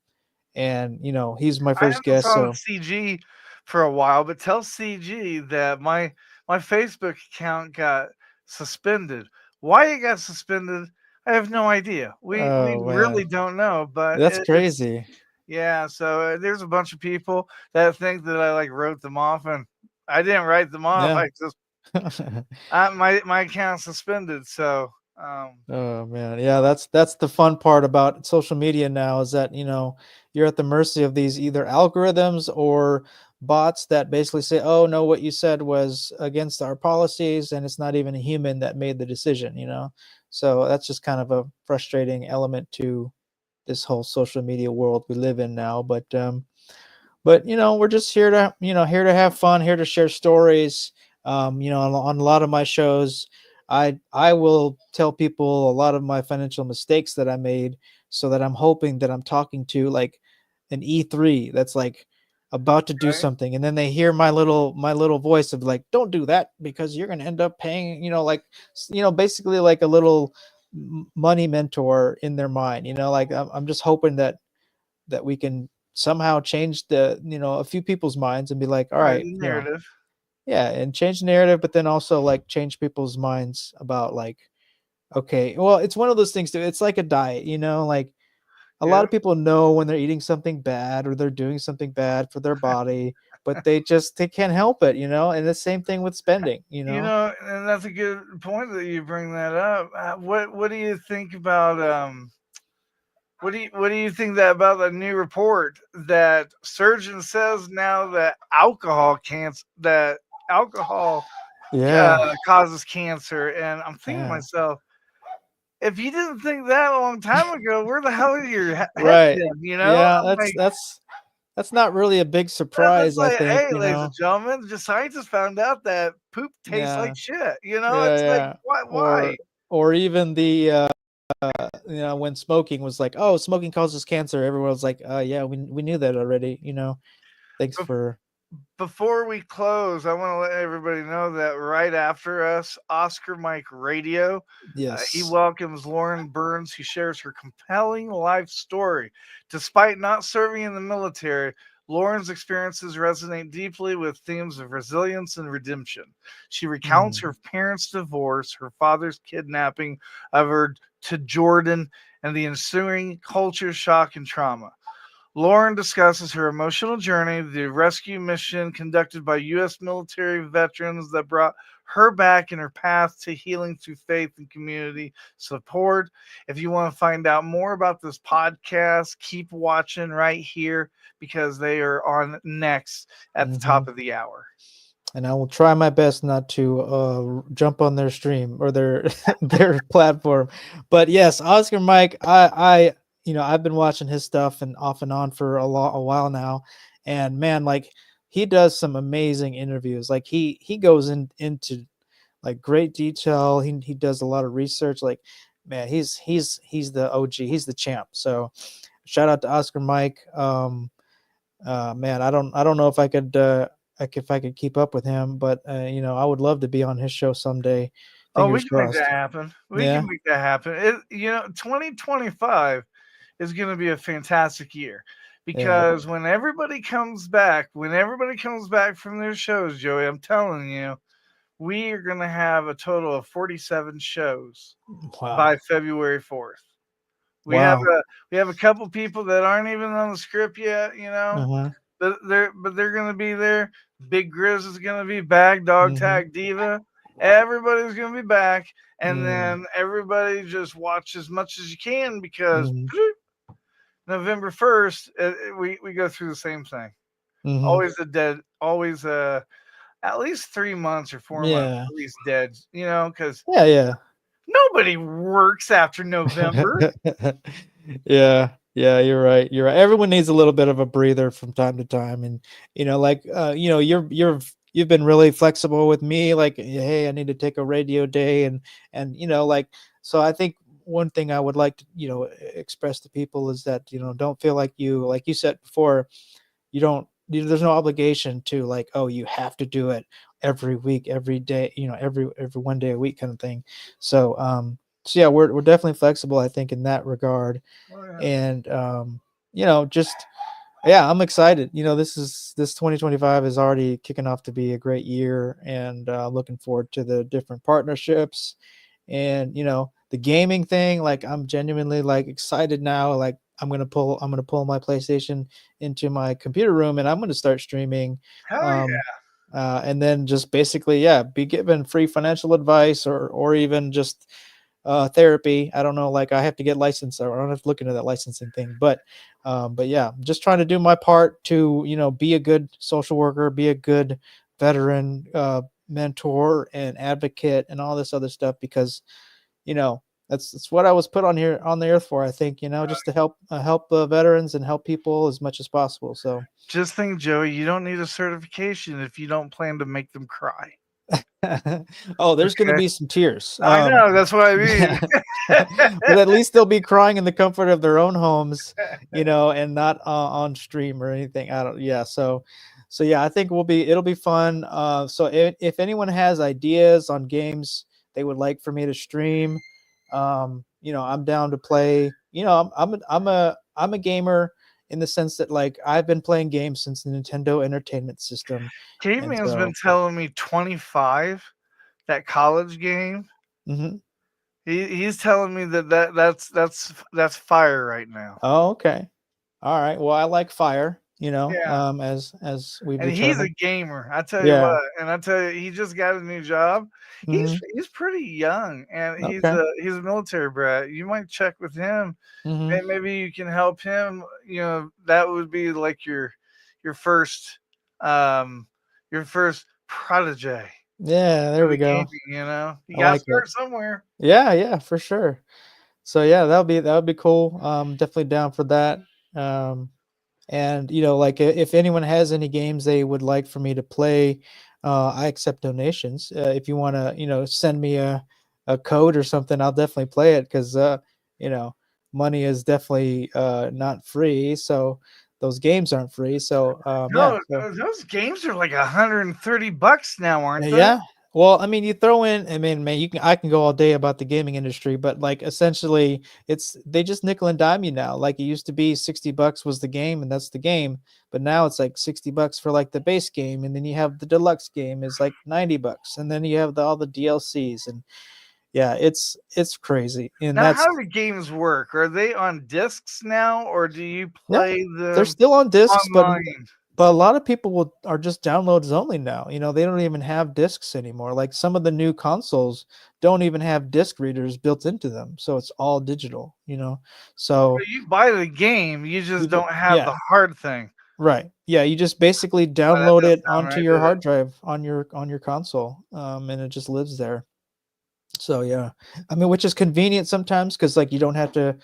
he's my I first haven't guest. talked So to CG for a while, but tell CG that my Facebook account got suspended. Why it got suspended, I have no idea. We oh man, really don't know, but that's it's crazy. yeah. So there's a bunch of people that think that I like wrote them off, and I didn't write them off. Yeah. I just my account suspended. So Oh man, yeah, that's the fun part about social media now, is that you're at the mercy of these either algorithms or bots that basically say, "Oh no, what you said was against our policies," and it's not even a human that made the decision. So that's just kind of a frustrating element to this whole social media world we live in now. But we're just here to have fun, here to share stories. On a lot of my shows, I will tell people a lot of my financial mistakes that I made, so that I'm hoping that I'm talking to like an E3 that's like about to do right. something, and then they hear my little voice of like, don't do that because you're going to end up paying, like basically like a little money mentor in their mind. Like I'm just hoping that we can somehow change a few people's minds, and be like, all Right, right, the narrative. yeah, and change the narrative, but then also like change people's minds about like, okay, well, it's one of those things too. It's like a diet, like a lot Yeah. of people know when they're eating something bad or they're doing something bad for their body, but they can't help it, and the same thing with spending. And that's a good point that you bring that up. What do you think about what do you think that about the new report that surgeon says now that alcohol Yeah, causes cancer? And I'm thinking to yeah, myself, if you didn't think that a long time ago, where the hell is your head right. then? Yeah, I'm that's like, that's that's not really a big that's surprise, I like, think. hey, ladies and gentlemen, just scientists found out that poop tastes like Yeah, shit. yeah, It's like, yeah. why? Or Why? or even when smoking was like, oh, smoking causes cancer, everyone was like, yeah, we knew that already. Thanks for Before we close, I want to let everybody know that right after us, Oscar Mike Radio, he yes. welcomes Lauren Burns, who shares her compelling life story. Despite not serving in the military, Lauren's experiences resonate deeply with themes of resilience and redemption. She recounts her Mm, parents' divorce, her father's kidnapping of her to Jordan, and the ensuing culture shock and trauma. Lauren discusses her emotional journey, the rescue mission conducted by U.S. military veterans that brought her back, in her path to healing through faith and community support. If you want to find out more about this podcast, keep watching right here because they are on next at the hmm top of the hour. And I will try my best not to jump on their stream or their their platform. But yes, Oscar Mike, I've been watching his stuff and off and on for a while now, and man, like he does some amazing interviews. Like he goes into like great detail. He does a lot of research. Like, man, he's the OG. He's the champ. So shout out to Oscar Mike. Man, I don't know if I could if I could keep up with him, but I would love to be on his show someday. Oh, we Fingers can make that crossed. happen. We can Yeah, make that happen. 2025 is going to be a fantastic year yeah. because when everybody comes back from their shows, Joey, I'm telling you, we are going to have a total of 47 shows by Wow. February 4th. We have Wow. a couple people that aren't even on the script yet, you know. Uh-huh. But they're gonna be there. Big Grizz is gonna be back. Dog Mm-hmm. Tag Diva. Everybody's gonna be back, and Mm-hmm. then everybody just watch as much as you can because Mm-hmm. November 1st, we go through the same thing. Mm-hmm. Always always at least 3 months or 4 months Yeah. at least dead. You know, because Yeah. nobody works after November. Yeah. Yeah, you're right. You're right. Everyone needs a little bit of a breather from time to time. And like you've been really flexible with me, like, hey, I need to take a radio day, and like, so I think one thing I would like to, express to people is that, don't feel like you said before, there's no obligation to, like, oh, you have to do it every week, every day, every one day a week kind of thing. So yeah, we're definitely flexible, I think, in that regard. Oh, yeah. And just, yeah, I'm excited. This 2025 is already kicking off to be a great year, and looking forward to the different partnerships, and the gaming thing. Like, I'm genuinely, like, excited now. Like, I'm gonna pull my PlayStation into my computer room, and I'm gonna start streaming. Hell um and then just basically, yeah, be given free financial advice, or even just therapy. I don't know, like, I have to get licensed, or I don't have to look into that licensing thing, but yeah, just trying to do my part to, be a good social worker, be a good veteran, mentor and advocate, and all this other stuff, because that's what I was put on the earth for, I think, just to help veterans and help people as much as possible. So Just think, Joey, you don't need a certification if you don't plan to make them cry. oh, there's going to Okay. be some tears. I know, that's what I mean. But at least they'll be crying in the comfort of their own homes, and not on stream or anything. I don't. Yeah. So yeah, I think it'll be fun. So if anyone has ideas on games they would like for me to stream, I'm down to play. I'm a gamer, in the sense that, like, I've been playing games since the Nintendo Entertainment System, and Caveman's been so. telling me 25, that college game. Mhm. He's telling me that's fire right now. Oh, okay. All right. Well, I like fire, Yeah. as we've And he's a determined. gamer, I tell you Yeah. what. And I tell you, he just got a new job. Mhm. He's pretty young, and Okay. he's a military brat. You might check with him, Mhm. and maybe you can help him. That would be like your first um your first protege Yeah, there for we the go. gaming. You I got to like it. start somewhere. Yeah, yeah, for sure. So yeah, that would be cool. Definitely down for that. Um, and like, if anyone has any games they would like for me to play, I accept donations. If you want to, send me a code or something, I'll definitely play it, because you know money is definitely not free. So those games aren't free. So yeah. No, So those games are like $130 now, aren't they? yeah. Well, I mean, you throw in, I mean, man, I can go all day about the gaming industry, but, like, essentially they just nickel and dime you now. Like, it used to be $60 was the game, and that's the game, but now it's like $60 for, like, the base game, and then you have the deluxe game is like $90, and then you have all the DLCs, and yeah, it's crazy. And Now, that's how do games work? Are they on discs now, or do you Yeah, play they're them still on discs, but online? a lot of people are just downloads only now. They don't even have discs anymore. Like, some of the new consoles don't even have disc readers built into them, so it's all digital. So But you buy the game, you just don't have yeah, the hard thing. right, yeah. You just basically Oh, that download doesn't it sound onto right, your does hard it? drive on your console, and it just lives there. So yeah, I mean, which is convenient sometimes, because, like, you don't have to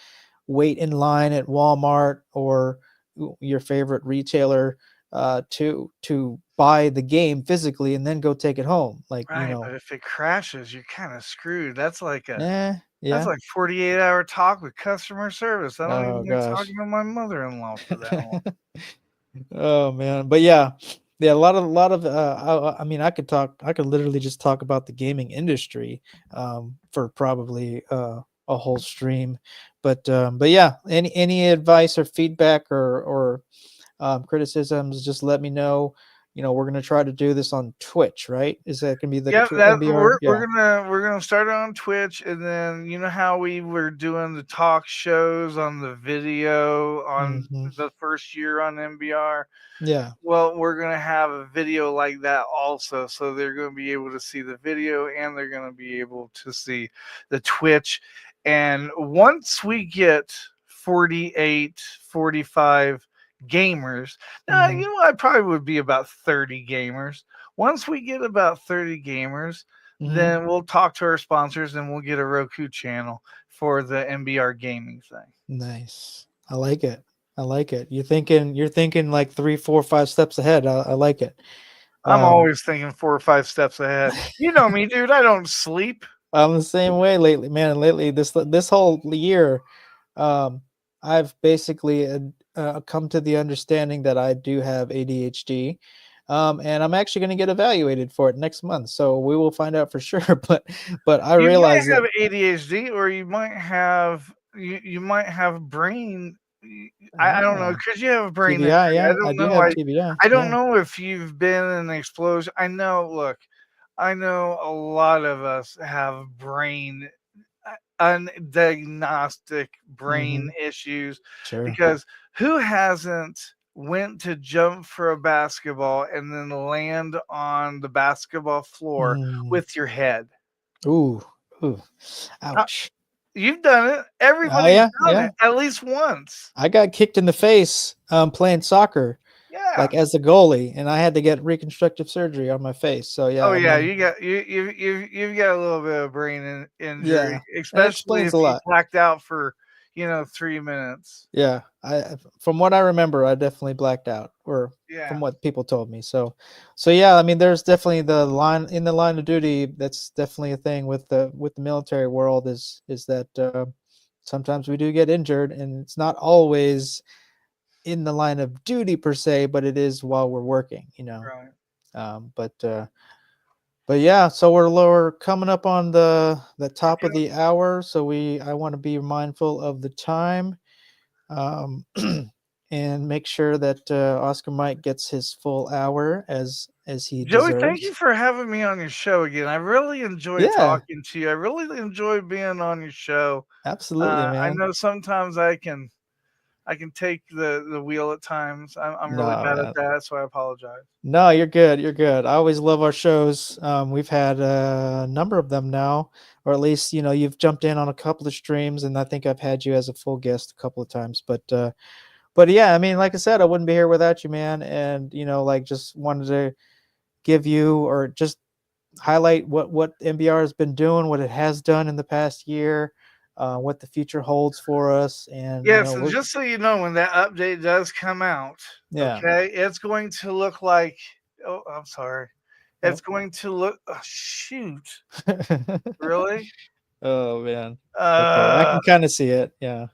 wait in line at Walmart or your favorite retailer, to buy the game physically and then go take it home. Like, Right, but if it crashes, you're kind of screwed. That's yeah. like 48-hour talk with customer service. I don't Oh even like gosh. talking to my mother-in-law for that long. Oh man, but yeah, yeah, a lot of I mean, I could literally just talk about the gaming industry for probably a whole stream. But yeah, any advice or feedback, or criticisms, just let me know. we're going to try to do this on Twitch, right? Is that going to be the MBR? Yeah. We're gonna start it on Twitch, and then you know how we were doing the talk shows on the video on the first year on MBR. Yeah. Well, we're gonna have a video like that also, so they're gonna be able to see the video and they're gonna be able to see the Twitch. And once we get 48, 45 gamers, I probably would be about 30 gamers. Once we get about 30 gamers, then we'll talk to our sponsors and we'll get a Roku channel for the MBR gaming thing. Nice. I like it. You're thinking like 3, 4, 5 steps ahead. I like it. I'm always thinking 4 or 5 steps ahead. You know me, dude. I don't sleep. I'm the same way lately, man. Lately, this whole year, I've basically come to the understanding that I do have ADHD, and I'm actually going to get evaluated for it next month. So we will find out for sure. But I realize you might have ADHD, or you might have you might have brain. I don't know, because you have a brain injury. I don't know if you've been in an explosion. I know a lot of us have undiagnostic brain issues. Sure. Because who hasn't went to jump for a basketball and then land on the basketball floor with your head? Ooh, ouch. You've done it. Everybody's done it at least once. I got kicked in the face playing soccer. Yeah. Like as a goalie, and I had to get reconstructive surgery on my face. So yeah. Oh yeah, you've got a little bit of brain injury, especially if you blacked out for 3 minutes. Yeah, from what I remember, I definitely blacked out, or from what people told me. So yeah, I mean, there's definitely the line of duty. That's definitely a thing with the military world is that sometimes we do get injured, and it's not always in the line of duty per se, but it is while we're working, Right. But yeah, so we're coming up on the top of the hour, so I want to be mindful of the time, and make sure that Oscar Mike gets his full hour as he Joey, deserves. thank you for having me on your show again. I really enjoy talking to you. I really enjoy being on your show. Absolutely, man. I know sometimes I can take the wheel at times. I'm really bad at that, so I apologize. No, you're good. I always love our shows. We've had a number of them now, or at least, you've jumped in on a couple of streams, and I think I've had you as a full guest a couple of times. But yeah, I mean, like I said, I wouldn't be here without you, man. And, just wanted to give you, or just highlight what MBR has been doing, what it has done in the past year. What the future holds for us. And so just so you know, when that update does come out, okay, it's going to look like, I'm sorry, it's going to look, shoot, really? Oh man, okay. I can kind of see it. Yeah,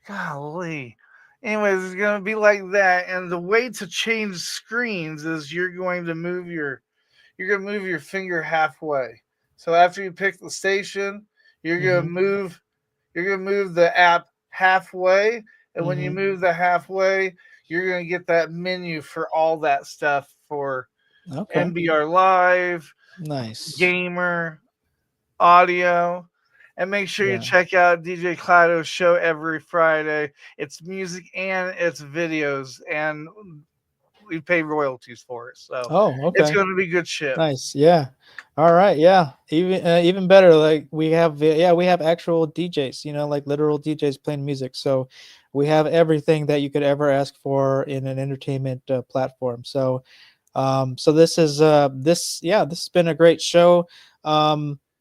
golly. Anyways, it's going to be like that, and the way to change screens is you're going to move your finger halfway. So after you pick the station, you're gonna move the app halfway, and when you move the halfway, you're gonna get that menu for all that stuff for MBR Live, nice, Gamer, Audio, and make sure you check out DJ Clado's show every Friday. It's music and it's videos, and we pay royalties for it, so it's going to be good shit. Nice, yeah. All right, yeah. Even better, like we have actual DJs, like literal DJs playing music. So we have everything that you could ever ask for in an entertainment platform. So this has been a great show.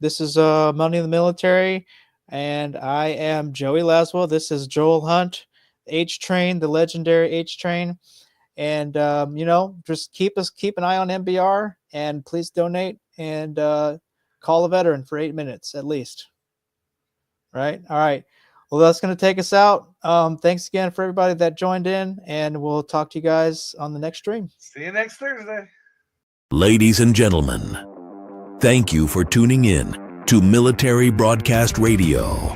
This is Money in the Military, and I am Joey Laswell. This is Joel Hunt, H Train, the legendary H Train. And just keep an eye on MBR, and please donate and call a veteran for 8 minutes at least. Right? All right. Well, that's going to take us out. Thanks again for everybody that joined in, and we'll talk to you guys on the next stream. See you next Thursday. Ladies and gentlemen, thank you for tuning in to Military Broadcast Radio.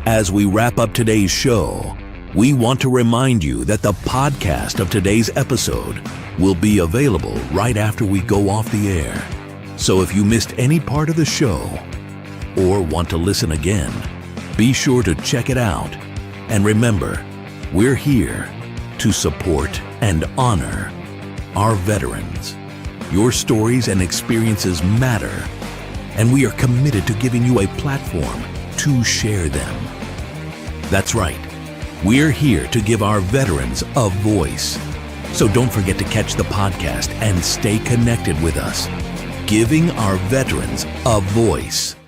As we wrap up today's show, we want to remind you that the podcast of today's episode will be available right after we go off the air. So if you missed any part of the show or want to listen again, be sure to check it out. And remember, we're here to support and honor our veterans. Your stories and experiences matter, and we are committed to giving you a platform to share them. That's right. We're here to give our veterans a voice. So don't forget to catch the podcast and stay connected with us. Giving our veterans a voice.